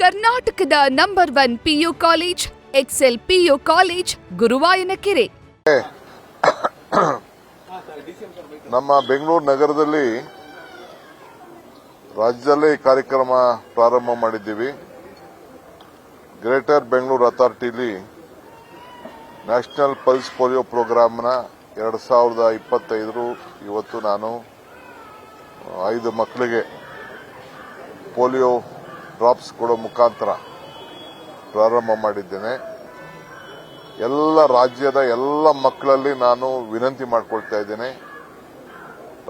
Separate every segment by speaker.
Speaker 1: ಕರ್ನಾಟಕದ number 1 PU college Excel PU college Guruvayanakere.
Speaker 2: ನಮ್ಮ ಬೆಂಗಳೂರು ನಗರದಲ್ಲಿ ರಾಜ್ಯದಲ್ಲೇ ಈ ಕಾರ್ಯಕ್ರಮ ಪ್ರಾರಂಭ ಮಾಡಿದ್ದೀವಿ. ಗ್ರೇಟರ್ ಬೆಂಗಳೂರು ಅಥಾರಿಟಿಲಿ ನ್ಯಾಷನಲ್ ಪಲ್ಸ್ ಪೋಲಿಯೋ ಪ್ರೋಗ್ರಾಮ್ನ 2025 ಇವತ್ತು ನಾನು 5 ಮಕ್ಕಳಿಗೆ ಪೋಲಿಯೋ ಡ್ರಾಪ್ಸ್ ಕೊಡೋ ಮುಖಾಂತರ ಪ್ರಾರಂಭ ಮಾಡಿದ್ದೇನೆ. ಎಲ್ಲ ರಾಜ್ಯದ ಎಲ್ಲ ಮಕ್ಕಳಲ್ಲಿ ನಾನು ವಿನಂತಿ ಮಾಡಿಕೊಳ್ತಾ ಇದ್ದೇನೆ.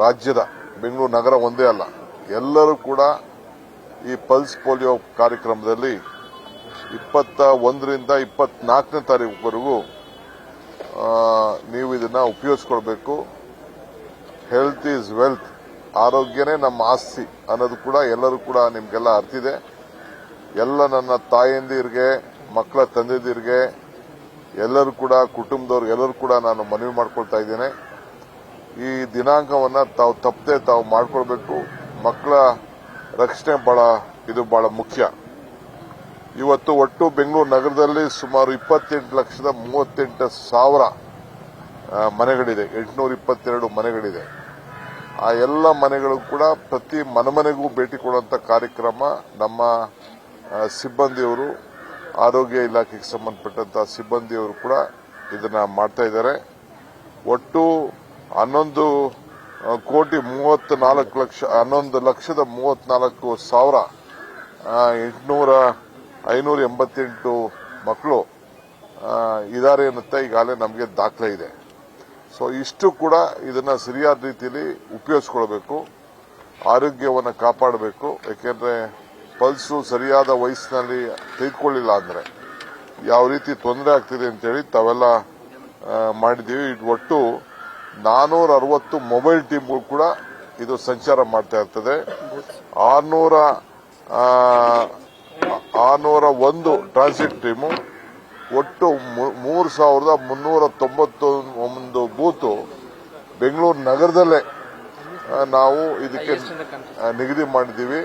Speaker 2: ರಾಜ್ಯದ ಬೆಂಗಳೂರು ನಗರ ಒಂದೇ ಅಲ್ಲ, ಎಲ್ಲರೂ ಕೂಡ ಈ ಪಲ್ಸ್ ಪೋಲಿಯೋ ಕಾರ್ಯಕ್ರಮದಲ್ಲಿ 21ರಿಂದ 24ನೇ ತಾರೀಕುವರೆಗೂ ನೀವು ಇದನ್ನ ಉಪಯೋಗಿಸ್ಕೊಳ್ಬೇಕು. ಹೆಲ್ತ್ ಈಸ್ ವೆಲ್ತ್, ಆರೋಗ್ಯನೇ ನಮ್ಮ ಆಸ್ತಿ ಅನ್ನೋದು ಕೂಡ ಎಲ್ಲರೂ ಕೂಡ ನಿಮಗೆಲ್ಲ ಅರ್ಥಿದೆ. ಎಲ್ಲ ನನ್ನ ತಾಯಂದಿರಿಗೆ, ಮಕ್ಕಳ ತಂದೆದಿರಿಗೆ, ಎಲ್ಲರೂ ಕೂಡ ಕುಟುಂಬದವ್ರಿಗೆ ಎಲ್ಲರೂ ಕೂಡ ನಾನು ಮನವಿ ಮಾಡ್ಕೊಳ್ತಾ ಇದ್ದೇನೆ. ಈ ದಿನಾಂಕವನ್ನ ತಾವು ತಪ್ಪದೆ ತಾವು ಮಾಡ್ಕೊಳ್ಬೇಕು. ಮಕ್ಕಳ ರಕ್ಷಣೆ ಬಹಳ ಮುಖ್ಯ. ಇವತ್ತು ಒಟ್ಟು ಬೆಂಗಳೂರು ನಗರದಲ್ಲಿ ಸುಮಾರು 28,38,000 ಮನೆಗಳಿದೆ, 822 ಮನೆಗಳಿದೆ. ಆ ಎಲ್ಲ ಮನೆಗಳು ಕೂಡ ಪ್ರತಿ ಮನೆಗೂ ಭೇಟಿ ಕೊಡುವಂತ ಕಾರ್ಯಕ್ರಮ ನಮ್ಮ ಸಿಬ್ಬಂದಿಯವರು, ಆರೋಗ್ಯ ಇಲಾಖೆಗೆ ಸಂಬಂಧಪಟ್ಟಂತಹ ಸಿಬ್ಬಂದಿಯವರು ಕೂಡ ಇದನ್ನ ಮಾಡ್ತಾ ಇದ್ದಾರೆ. ಒಟ್ಟು 11,34,588 ಮಕ್ಕಳು ಇದಾರೆ ಅನ್ನುತ್ತಾ ಈಗಾಗಲೇ ನಮಗೆ ದಾಖಲೆ ಇದೆ. ಸೊ ಇಷ್ಟು ಕೂಡ ಇದನ್ನ ಸರಿಯಾದ ರೀತಿಯಲ್ಲಿ ಉಪಯೋಗಿಸಿಕೊಳ್ಬೇಕು, ಆರೋಗ್ಯವನ್ನು ಕಾಪಾಡಬೇಕು. ಯಾಕೆಂದ್ರೆ ಪಲ್ಸು ಸರಿಯಾದ ವಯಸ್ಸಿನಲ್ಲಿ ತೆಗೆದುಕೊಳ್ಳಿಲ್ಲ ಅಂದ್ರೆ ಯಾವ ರೀತಿ ತೊಂದರೆ ಆಗ್ತಿದೆ ಅಂತೇಳಿ ತಾವೆಲ್ಲ ಮಾಡಿದ್ದೀವಿ. ಒಟ್ಟು 460 ಮೊಬೈಲ್ ಟೀಮ್ಗಳು ಕೂಡ ಇದು ಸಂಚಾರ ಮಾಡ್ತಾ ಇರ್ತದೆ. 601 ಟ್ರಾನ್ಸಿಟ್ ಟೀಮು, ಒಟ್ಟು 3,391 ಬೂತು ಬೆಂಗಳೂರು ನಗರದಲ್ಲೇ ನಾವು ಇದಕ್ಕೆ ನಿಗದಿ ಮಾಡಿದ್ದೀವಿ.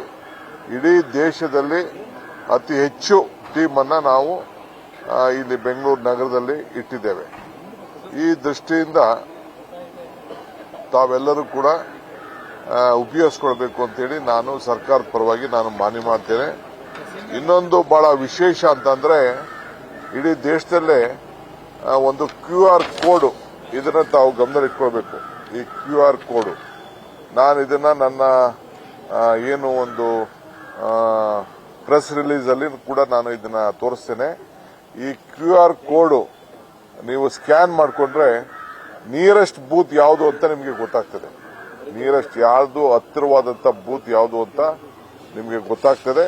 Speaker 2: ಇಡೀ ದೇಶದಲ್ಲಿ ಅತಿ ಹೆಚ್ಚು ಟೀಮ್ ಅನ್ನ ನಾವು ಇಲ್ಲಿ ಬೆಂಗಳೂರು ನಗರದಲ್ಲಿ ಇಟ್ಟಿದ್ದೇವೆ. ಈ ದೃಷ್ಟಿಯಿಂದ ತಾವೆಲ್ಲರೂ ಕೂಡ ಉಪಯೋಗಿಸಿಕೊಳ್ಬೇಕು ಅಂತೇಳಿ ನಾನು ಸರ್ಕಾರದ ಪರವಾಗಿ ನಾನು ಮನವಿ ಮಾಡ್ತೇನೆ. ಇನ್ನೊಂದು ಬಹಳ ವಿಶೇಷ ಅಂತಂದ್ರೆ ಇಡೀ ದೇಶದಲ್ಲೇ ಒಂದು QR ಕೋಡ್, ಇದನ್ನ ತಾವು ಗಮನದಲ್ಲಿಟ್ಕೊಳ್ಬೇಕು. ಈ QR ಕೋಡ್ ನಾನು ಇದನ್ನ ನನ್ನ ಏನು ಒಂದು ಪ್ರೆಸ್ ರಿಲೀಸ್ ಅಲ್ಲಿ ಕೂಡ ನಾನು ಇದನ್ನ ತೋರಿಸ್ತೇನೆ. ಈ QR ಕೋಡ್ ನೀವು ಸ್ಕ್ಯಾನ್ ಮಾಡಿಕೊಂಡ್ರೆ ನಿಯರೆಸ್ಟ್ ಬೂತ್ ಯಾವುದು ಅಂತ ನಿಮಗೆ ಗೊತ್ತಾಗ್ತದೆ. ನಿಯರೆಸ್ಟ್ ಯಾವುದು ಹತ್ತಿರವಾದಂತ ಬೂತ್ ಯಾವುದು ಅಂತ ನಿಮಗೆ ಗೊತ್ತಾಗ್ತದೆ.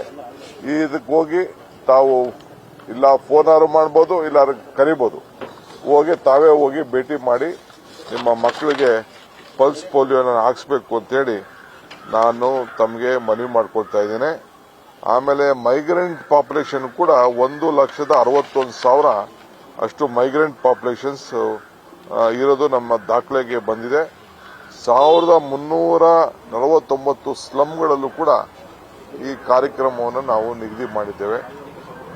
Speaker 2: ಇದಕ್ಕೆ ಹೋಗಿ ತಾವು ಇಲ್ಲ ಫೋನಾರು ಮಾಡಬಹುದು, ಇಲ್ಲ ಕರಿಬಹುದು. ತಾವೇ ಹೋಗಿ ಭೇಟಿ ಮಾಡಿ ನಿಮ್ಮ ಮಕ್ಕಳಿಗೆ ಪಲ್ಸ್ ಪೋಲಿಯೋನ ಹಾಕಿಸ್ಬೇಕು ಅಂತೇಳಿ ನಾನು ತಮಗೆ ಮನವಿ ಮಾಡ್ಕೊಳ್ತಾ ಇದ್ದೇನೆ. ಆಮೇಲೆ ಮೈಗ್ರೆಂಟ್ ಪಾಪ್ಯುಲೇಷನ್ ಕೂಡ 1,61,000 ಅಷ್ಟು ಮೈಗ್ರೆಂಟ್ ಪಾಪ್ಯುಲೇಷನ್ಸ್ ಇರೋದು ನಮ್ಮ ದಾಖಲೆಗೆ ಬಂದಿದೆ. 1,349 ಸ್ಲಂಗಳಲ್ಲೂ ಕೂಡ ಈ ಕಾರ್ಯಕ್ರಮವನ್ನು ನಾವು ನಿಗದಿ ಮಾಡಿದ್ದೇವೆ.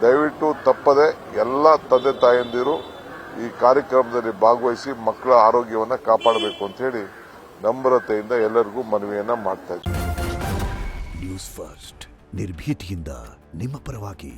Speaker 2: ದಯವಿಟ್ಟು ತಪ್ಪದೆ ಎಲ್ಲ ತಂದೆ ತಾಯಂದಿರು ಈ ಕಾರ್ಯಕ್ರಮದಲ್ಲಿ ಭಾಗವಹಿಸಿ ಮಕ್ಕಳ ಆರೋಗ್ಯವನ್ನು ಕಾಪಾಡಬೇಕು ಅಂತ ಹೇಳಿ ನಮ್ರತೆಯಿಂದ ಎಲ್ಲರಿಗೂ ಮನವಿಯನ್ನ ಮಾಡ್ತಾ ಇದ್ದೀವಿ.
Speaker 3: ನ್ಯೂಸ್ ಫಸ್ಟ್, ನಿರ್ಭೀತಿಯಿಂದ ನಿಮ್ಮ ಪರವಾಗಿ.